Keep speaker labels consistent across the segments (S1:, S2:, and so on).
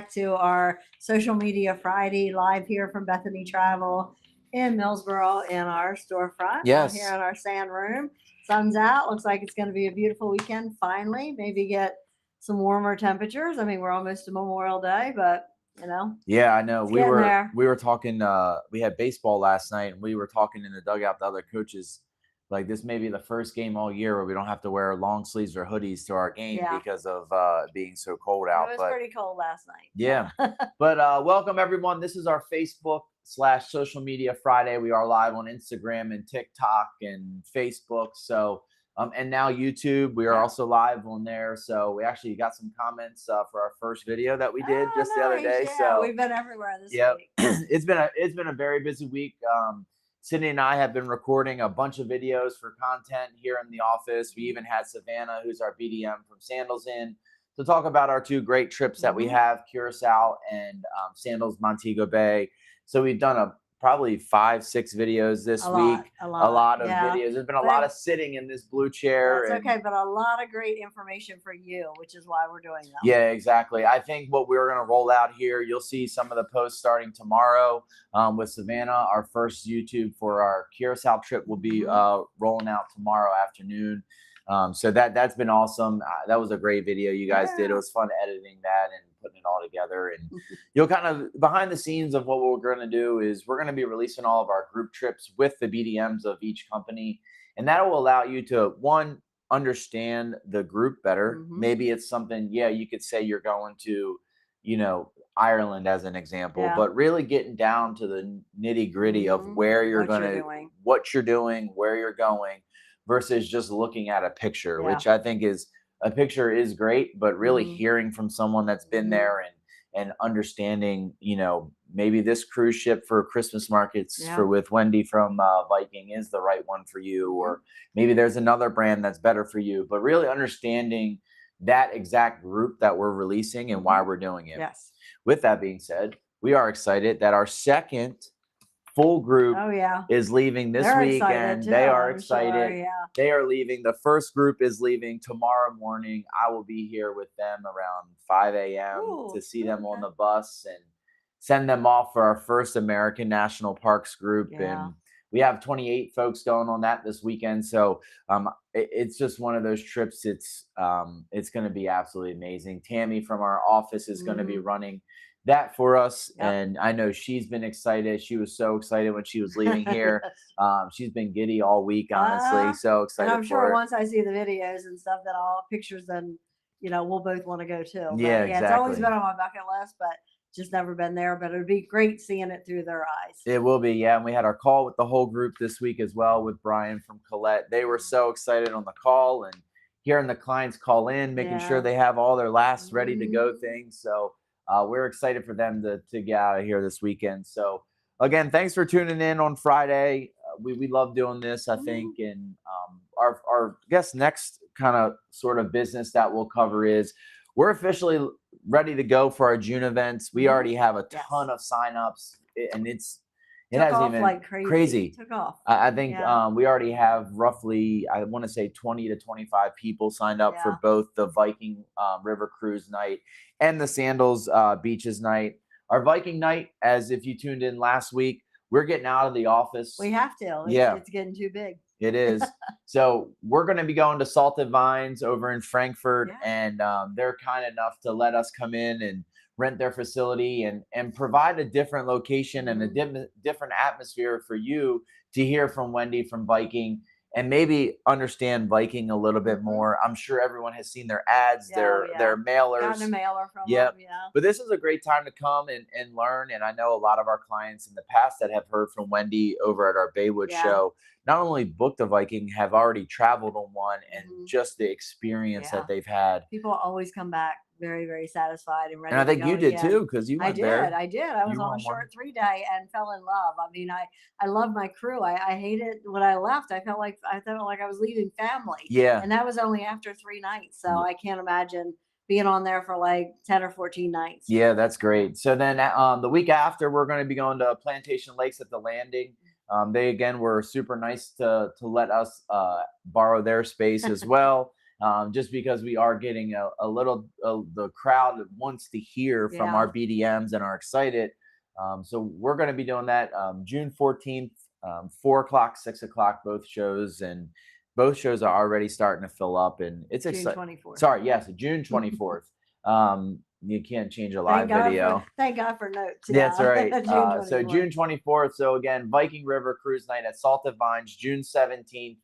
S1: back to our Social Media Friday live here from Bethany Travel in Millsboro in our storefront.
S2: Yes.
S1: Here in our sand room. Sun's out. Looks like it's going to be a beautiful weekend finally. Maybe get some warmer temperatures. I mean, we're almost to Memorial Day, but
S2: Yeah, I know. We
S1: there.
S2: were talking, we had baseball last night, and we were talking in the dugout to other coaches, like this may be the first game all year where we don't have to wear long sleeves or hoodies to our game because of being so cold out.
S1: It was pretty cold last night.
S2: Yeah. But welcome everyone. This is our Facebook/Social Media Friday. We are live on Instagram and TikTok and Facebook. So and now YouTube. We are also live on there. So we actually got some comments for our first video that we did just the other day.
S1: Yeah,
S2: so
S1: we've been everywhere this week.
S2: it's been a very busy week. Sydney and I have been recording a bunch of videos for content here in the office. We even had Savannah, who's our BDM from Sandals, in to talk about our two great trips that we have, Curacao and Sandals Montego Bay. So we've done probably 5-6 videos this week. A lot of videos. There's been a lot of sitting in this blue chair.
S1: That's okay, but a lot of great information for you, which is why we're doing them.
S2: Yeah, exactly. I think what we're going to roll out here, you'll see some of the posts starting tomorrow with Savannah. Our first YouTube for our Curacao trip will be rolling out tomorrow afternoon. So that's been awesome. That was a great video you guys did. It was fun editing that and putting it all together. And you'll kind of behind the scenes of what we're going to do is we're going to be releasing all of our group trips with the BDMs of each company. And that will allow you to, one, understand the group better. Maybe it's something, you could say you're going to, Ireland as an example, but really getting down to the nitty gritty of where you're going to, what you're doing, where you're going, versus just looking at a picture, which I think is a picture is great, but really hearing from someone that's been there and understanding, maybe this cruise ship for Christmas markets with Wendy from Viking is the right one for you, or maybe there's another brand that's better for you, but really understanding that exact group that we're releasing and why we're doing it.
S1: Yes.
S2: With that being said, we are excited that our second full group is leaving this weekend. They are excited.
S1: Sure,
S2: They are leaving. The first group is leaving tomorrow morning. I will be here with them around 5 a.m. to see them on the bus and send them off for our first American National Parks group. And we have 28 folks going on that this weekend. So it's just one of those trips. It's going to be absolutely amazing. Tammy from our office is going to be running that for us. And I know she's been excited. She was so excited when she was leaving here. She's been giddy all week, honestly. So excited.
S1: And I'm sure once I see the videos and stuff, that all pictures, then we'll both want to go too. But
S2: exactly.
S1: It's always been on my bucket list, but just never been there. But it would be great seeing it through their eyes.
S2: It will be, and we had our call with the whole group this week as well with Brian from Colette. They were so excited on the call and hearing the clients call in, making sure they have all their last ready to go things. So we're excited for them to get out of here this weekend. So again, thanks for tuning in on Friday. We love doing this, I think. And our next kind of sort of business that we'll cover is we're officially ready to go for our June events. We already have a ton of signups, and it hasn't even
S1: like crazy. Took off.
S2: I think we already have roughly, I want to say 20 to 25 people signed up for both the Viking River Cruise night and the Sandals Beaches night. Our Viking night, as if you tuned in last week, we're getting out of the office.
S1: We have to. It's getting too big.
S2: It is. So we're going to be going to Salted Vines over in Frankfurt, and they're kind enough to let us come in and rent their facility and provide a different location and a different atmosphere for you to hear from Wendy from Viking and maybe understand Viking a little bit more. I'm sure everyone has seen their ads, their mailers.
S1: Gotten a mailer from them,
S2: But this is a great time to come and learn. And I know a lot of our clients in the past that have heard from Wendy over at our Baywood show, not only booked a Viking, have already traveled on one, and just the experience that they've had.
S1: People always come back very, very satisfied and ready.
S2: And I think you did too, because you went there.
S1: I did. I was on a short 3-day and fell in love. I mean, I love my crew. I hated when I left. I felt like I was leaving family.
S2: Yeah.
S1: And that was only after 3 nights. So I can't imagine being on there for like 10 or 14 nights.
S2: Yeah, that's great. So then the week after, we're going to be going to Plantation Lakes at the Landing. They, again, were super nice to let us borrow their space as well. just because we are getting a little the crowd wants to hear from
S1: Yeah.
S2: our BDMs and are excited. So we're going to be doing that June 14th, 4 o'clock, 6 o'clock, both shows, and both shows are already starting to fill up, and it's
S1: June
S2: exciting.
S1: 24th.
S2: Sorry, yes, June 24th. You can't change a live
S1: Thank God
S2: video.
S1: thank God for notes.
S2: That's
S1: Yeah.
S2: right.
S1: June
S2: So
S1: 24th.
S2: June 24th. So again, Viking River Cruise Night at Salted Vines, June 17th,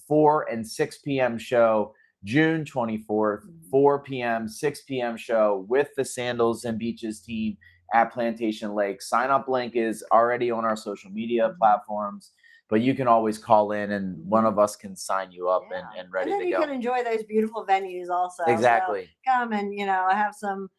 S2: 4 and 6 p.m. show. June 24th, 4 p.m., 6 p.m. show with the Sandals and Beaches team at Plantation Lake. Sign up link is already on our social media platforms, but you can always call in and one of us can sign you up
S1: Yeah.
S2: and ready
S1: then
S2: to
S1: you
S2: go.
S1: can enjoy those beautiful venues also. So
S2: Exactly.
S1: come and have some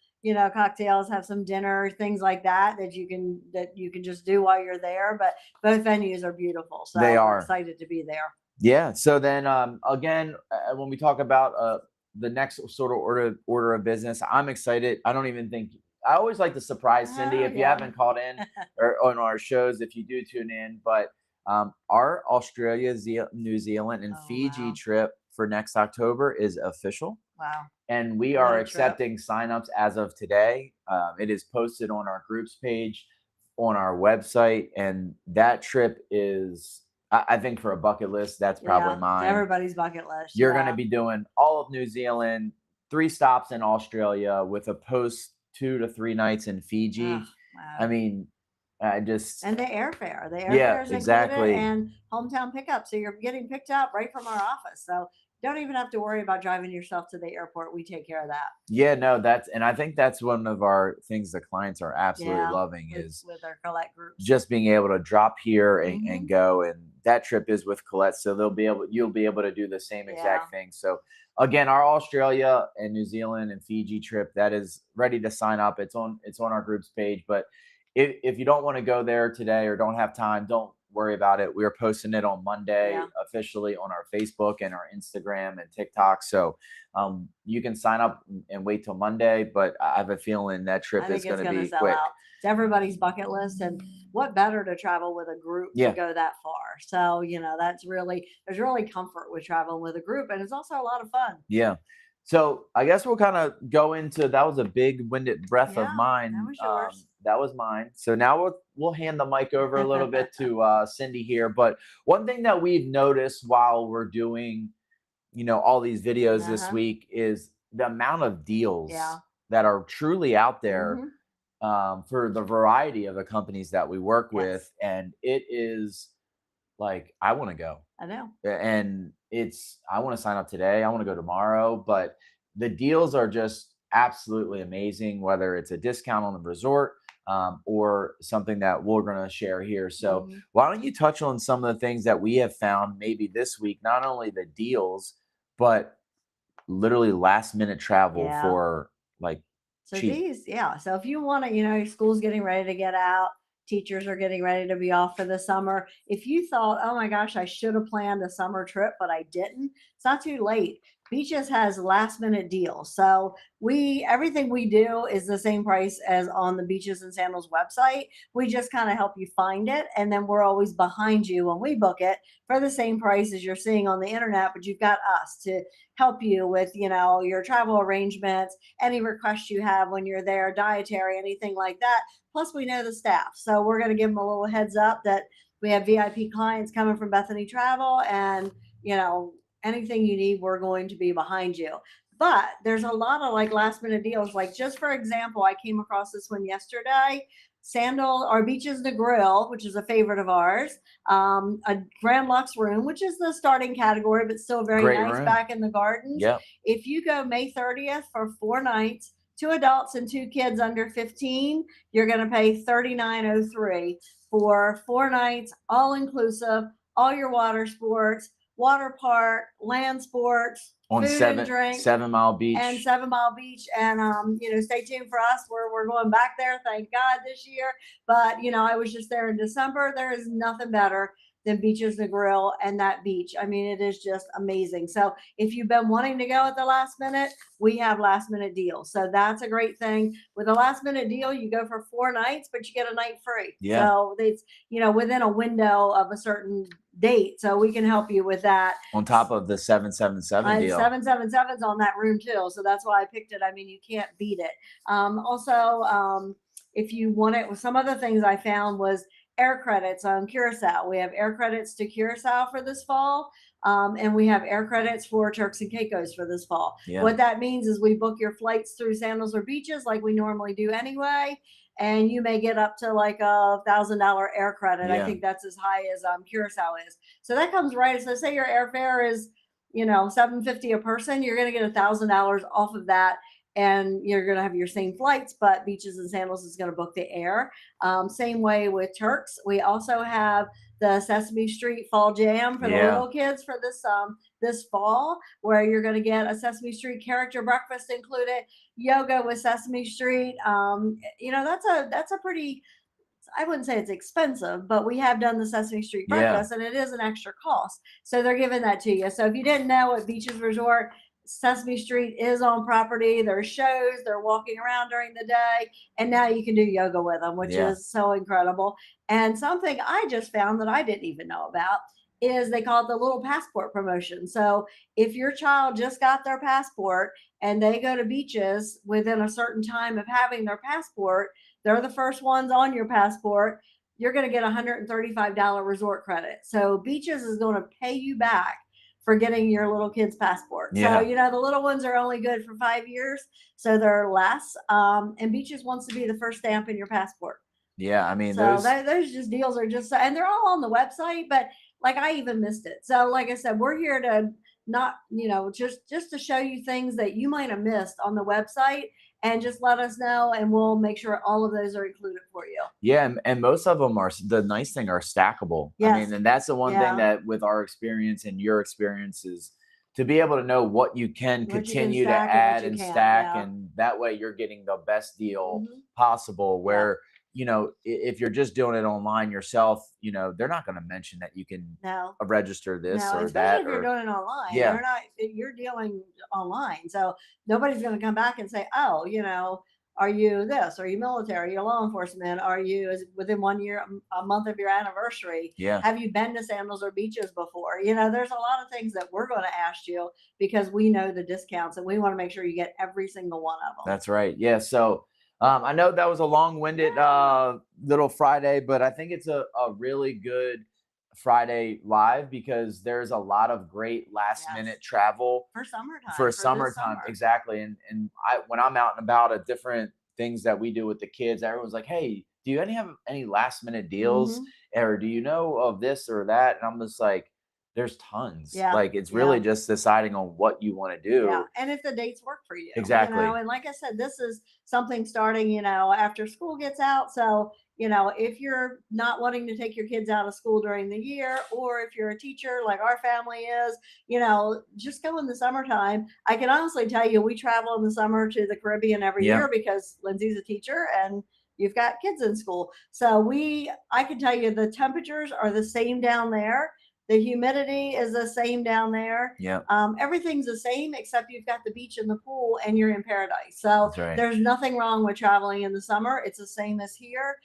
S1: cocktails, have some dinner, things like that you can just do while you're there. But both venues are beautiful, so
S2: They
S1: we're
S2: are.
S1: excited to be there.
S2: Yeah. So then again, when we talk about the next sort of order of business, I'm excited. I don't even think I always like to surprise Cindy if you
S1: Yeah.
S2: haven't called in or on our shows, if you do tune in. But our Australia, New Zealand, and Fiji
S1: wow.
S2: trip for next October is official.
S1: Wow.
S2: And we
S1: What
S2: are
S1: a trip.
S2: accepting signups as of today. It is posted on our groups page on our website, and that trip is, I think, for a bucket list, that's probably
S1: It's
S2: mine.
S1: everybody's bucket list.
S2: You're going to be doing all of New Zealand, 3 stops in Australia with a post 2 to 3 nights in Fiji.
S1: Wow.
S2: I mean,
S1: and the airfare. The airfare
S2: Yeah,
S1: is
S2: exactly.
S1: included, and hometown pickup. So you're getting picked up right from our office. So you don't even have to worry about driving yourself to the airport. We take care of that.
S2: Yeah, no, and I think that's one of our things the clients are absolutely loving is
S1: with our Colette groups.
S2: just being able to drop here and go. And that trip is with Colette, so you'll be able to do the same exact thing. So again, our Australia and New Zealand and Fiji trip, that is ready to sign up. It's on our groups page. But if you don't want to go there today or don't have time, don't worry about it. We are posting it on Monday officially on our Facebook and our Instagram and TikTok. So you can sign up and wait till Monday, but I have a feeling that trip is going to be quick.
S1: Out. It's everybody's bucket list, and what better to travel with a group to go that far. So there's really comfort with traveling with a group, and it's also a lot of fun.
S2: Yeah. So I guess we'll kind of go into, that was a big winded breath of mine.
S1: That was yours.
S2: That was mine. So now we'll hand the mic over a little bit to Cindy here. But one thing that we've noticed while we're doing, all these videos this week is the amount of deals that are truly out there for the variety of the companies that we work with. And it is like, I want to go.
S1: I know.
S2: And I want to sign up today. I want to go tomorrow. But the deals are just absolutely amazing, whether it's a discount on the resort or something that we're going to share here. So why don't you touch on some of the things that we have found maybe this week, not only the deals, but literally last minute travel for cheap.
S1: So if you want to, school's getting ready to get out, teachers are getting ready to be off for the summer. If you thought, oh my gosh, I should have planned a summer trip, but I didn't, it's not too late. Beaches has last minute deals. So everything we do is the same price as on the Beaches and Sandals website. We just kind of help you find it. And then we're always behind you when we book it for the same price as you're seeing on the internet, but you've got us to help you with, your travel arrangements, any requests you have when you're there, dietary, anything like that. Plus we know the staff. So we're going to give them a little heads up that we have VIP clients coming from Bethany Travel, and, anything you need, we're going to be behind you. But there's a lot of last minute deals. Just for example, I came across this one yesterday. Our Beaches and Grill, which is a favorite of ours, a Grand Lux room, which is the starting category, but still very
S2: Great
S1: nice
S2: room.
S1: Back in the gardens.
S2: Yep.
S1: If you go May 30th for 4 nights, 2 adults and 2 kids under 15, you're going to pay $39.03 for 4 nights, all inclusive, all your water sports, water park, land sports,
S2: on
S1: food and drink,
S2: 7 Mile Beach.
S1: And 7 Mile Beach. And, stay tuned for us. We're going back there, thank God, this year. But, I was just there in December. There is nothing better than Beaches the Grill and that beach. I mean, it is just amazing. So if you've been wanting to go at the last minute, we have last minute deals. So that's a great thing. With a last minute deal, you go for 4 nights, but you get a night free.
S2: Yeah.
S1: So it's, within a window of a certain date. So we can help you with that.
S2: On top of the 777 deal.
S1: 777's on that room too. So that's why I picked it. I mean, you can't beat it. Also, if you want it, some other things I found was air credits on Curacao. We have air credits to Curacao for this fall. And we have air credits for Turks and Caicos for this fall.
S2: Yeah.
S1: What that means is we book your flights through Sandals or Beaches like we normally do anyway. And you may get up to like $1,000 air credit.
S2: Yeah.
S1: I think that's as high as Curacao is. So that comes right. So say your airfare is, $750 a person, you're going to get $1,000 off of that. And you're going to have your same flights, but Beaches and Sandals is going to book the air. Same way with Turks. We also have the Sesame Street Fall Jam for the little kids for this fall, where you're going to get a Sesame Street character breakfast included, yoga with Sesame Street. That's a pretty, I wouldn't say it's expensive, but we have done the Sesame Street breakfast, and it is an extra cost. So they're giving that to you. So if you didn't know, at Beaches Resort, Sesame Street is on property. There's shows, they're walking around during the day, and now you can do yoga with them, which is so incredible. And something I just found that I didn't even know about is they call it the little passport promotion. So if your child just got their passport and they go to Beaches within a certain time of having their passport, they're the first ones on your passport, you're going to get $135 resort credit. So Beaches is going to pay you back for getting your little kid's passport.
S2: Yeah.
S1: So, the little ones are only good for 5 years, so they're less. And Beaches wants to be the first stamp in your passport.
S2: Yeah, I mean,
S1: so those just deals are just, and they're all on the website, but like I even missed it. So like I said, we're here to not, just to show you things that you might have missed on the website, and just let us know, and we'll make sure all of those are included for you.
S2: Yeah, and most of them are, the nice thing, are stackable.
S1: Yes.
S2: I mean, and that's the one thing that with our experience and your experience is to be able to know what you can continue to add and stack, and that way you're getting the best deal possible. Where if you're just doing it online yourself, they're not going to mention that you can register this or that.
S1: If you're doing it online,
S2: yeah,
S1: you're dealing online, so nobody's going to come back and say, oh, are you this? Are you military? Are you law enforcement? Are you within 1 year, a month of your anniversary?
S2: Yeah.
S1: Have you been to Sandals or Beaches before? There's a lot of things that we're going to ask you because we know the discounts, and we want to make sure you get every single one of them.
S2: That's right. Yeah. So I know that was a long-winded little Friday, but I think it's a really good Friday live because there's a lot of great last-minute travel
S1: for summertime.
S2: For summertime, exactly. And when I'm out and about at different things that we do with the kids, everyone's like, "Hey, do you have any last-minute deals, or do you know of this or that?" And I'm just like, there's tons. Like, it's really just deciding on what you want to do.
S1: Yeah. And if the dates work for you.
S2: Exactly.
S1: And like I said, this is something starting, after school gets out. So, if you're not wanting to take your kids out of school during the year, or if you're a teacher like our family is, just go in the summertime. I can honestly tell you, we travel in the summer to the Caribbean every year because Lindsay's a teacher and you've got kids in school. So I can tell you the temperatures are the same down there. The humidity is the same down there.
S2: Yeah.
S1: Everything's the same except you've got the beach and the pool, and you're in paradise. So there's nothing wrong with traveling in the summer. It's the same as here.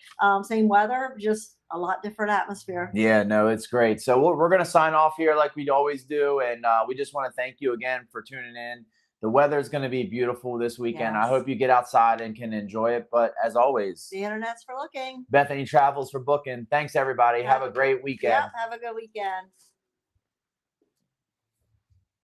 S1: Same weather, just a lot different atmosphere.
S2: Yeah, no, it's great. So we're going to sign off here like we always do. And we just want to thank you again for tuning in. The weather is going to be beautiful this weekend. I hope you get outside and can enjoy it. But as always,
S1: the internet's for looking.
S2: Bethany Travels for booking. Thanks, everybody. Have a great weekend.
S1: Yeah, have a good weekend.